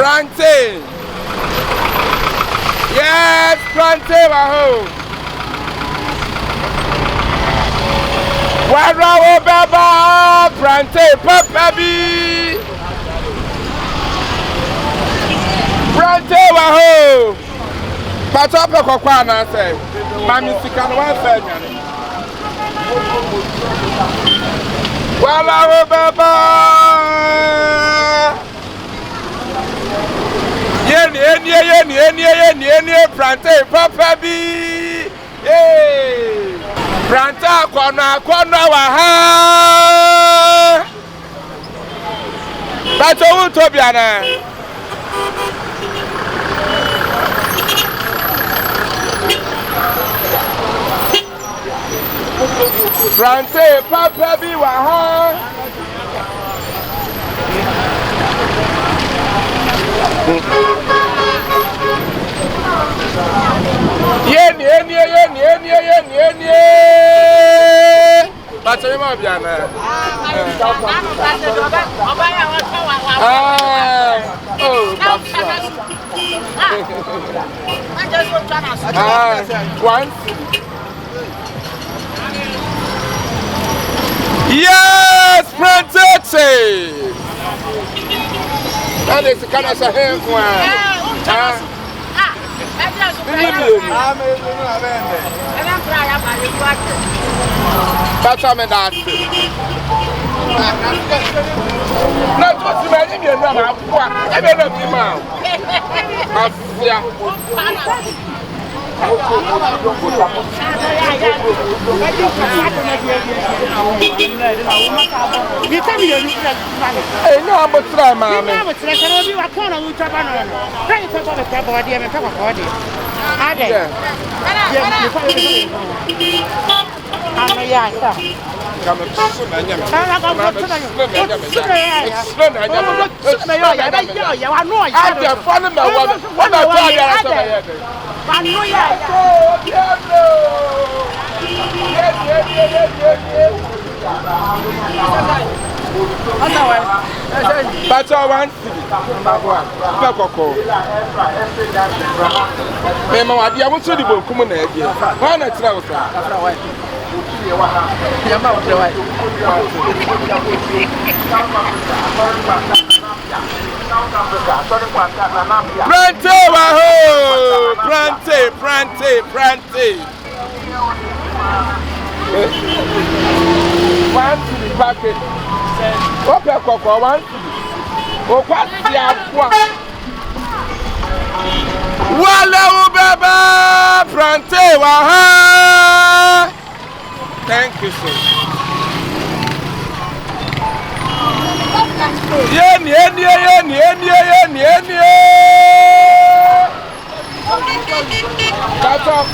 Plantain. Yes, plantain at home. Warawo baba, plantain, papa bi. Plantain at home. Pato pe kokwa na say. Mami sika no wan fa nyane. Warawo baba. Yeni, plantain, papa bi. Hey, plantain, kona waha. That's all to be ana. Plantain, papa bi waha. Yeni. Battery ma biana. One. Yes, Plantain. That is the kind of hand that's how I'm that. Not what's the man in your number. I don't know him out. Hey, no, I'm a try, man. I'm a try. But I want I want to the book. Come on, why not travel? Plantain. One to the packet. What a cocoa one? Oh, what's the Wala baba, Plantain, waha. Thank you, sir. Yeni. That's all.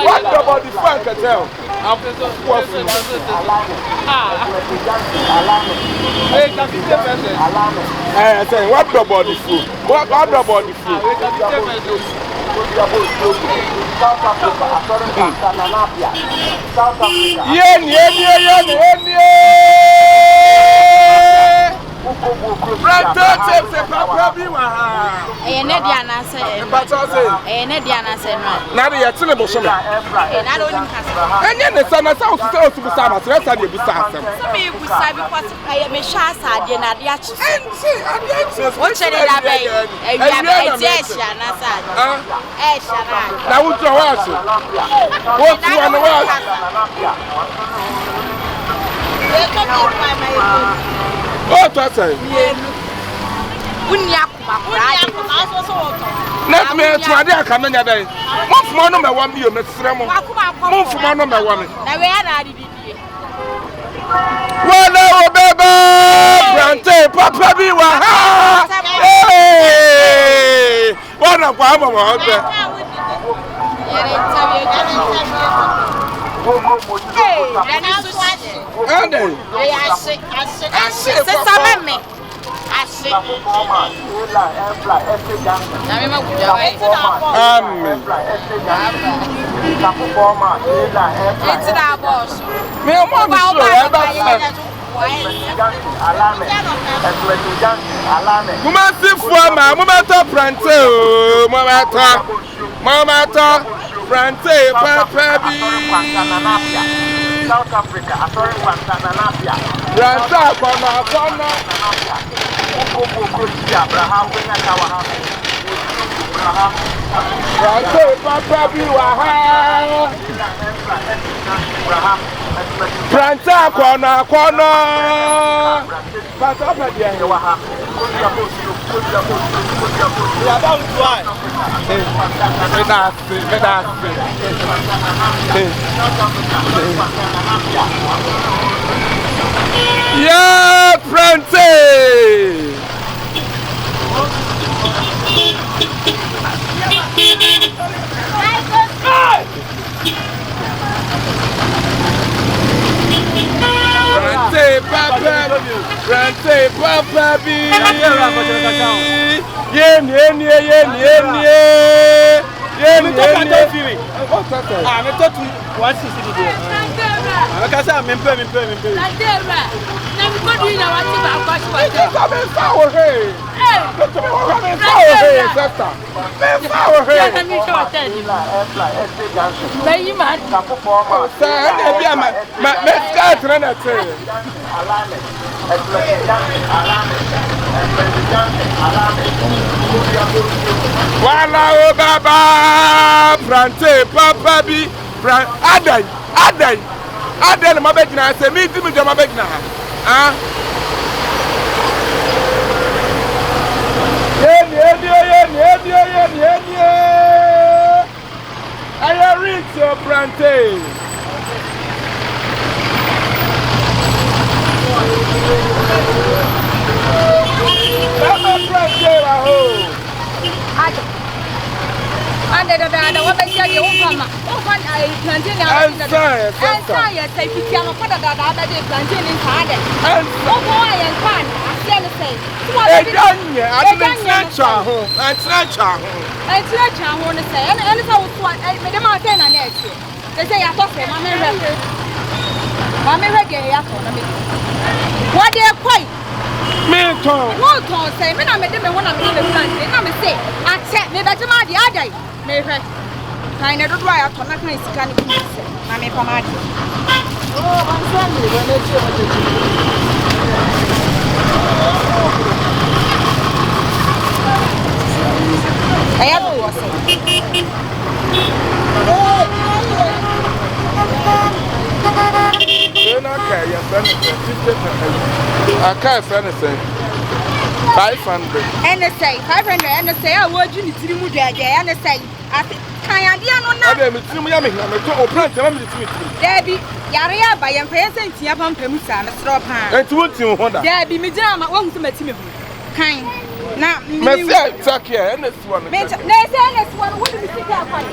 What about the fun to tell? I say, what about the food? What about the food? Oh, that's it. Let me try to come in a day. What's my number 1 year, Miss Remo? Move from my number 1. Well, no, baby, Plantain, Papa, be hey, what a bomb. Hey, Amen. South Africa, sorry, Wantanapia. Yeah, Plantain. Plantain, Papa, Wala Baba, Plantain, Papa, Adan, my bed now. Say, meet me, my bed now. I reach your Plantain. What say, me na me de me wanna me the plantain. Na me say, I check me better ma di adai. Me hwe. Kan na dodo ya to na kan sika ni bi se. Na me pa ma di. Oh, ban san me we na chi o chi. Aya do wo say. I can't anything. 500. And say 500 and say I would you need to move there and say I can idea no na. I am to Plantain Debbie, Yaria by your friends and Tia Pampemusa and straw pan. and to what you want. Debbie, me jama won't to meet me. Kind. Now, me take care and this one. Let's one. What do you think I find?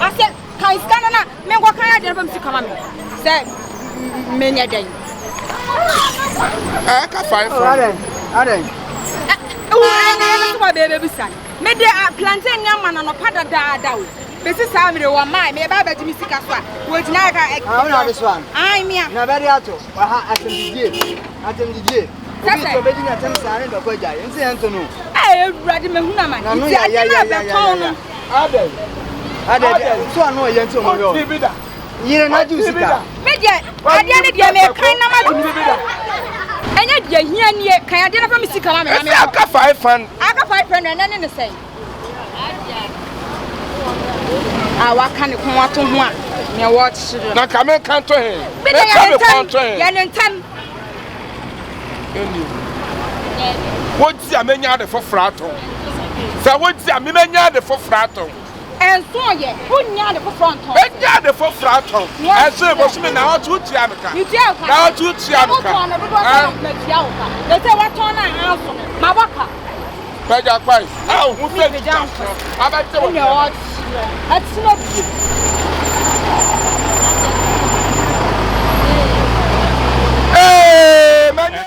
I said, Kai Stanana, me what kind of them to come on me? Say, many a day. I can find my baby son. Made a plantain young man on a pada da. This is how me one my me baba to music as well. Which naga I know this one. I mean, na very auto. At the day. That's a wedding attempt to go Koja. And say Antonio. I ready me hunaman. So I know you to you're not using that. Media, I didn't get me a kind of and yet, here, can I did from Mr. Kalama? I got 500. I got 500 and then the same. I can't come out to one. You watch. Now come and count him. But I am 10. What's the many for frato? So what's the many for frato? And so, yeah, who near the front? The for frato. I say, what's me now to Tiamica? You tell now to Tiamica. Let's say what on I my waka. Pay your price. Oh, who said it down? How about you? That's not Hey!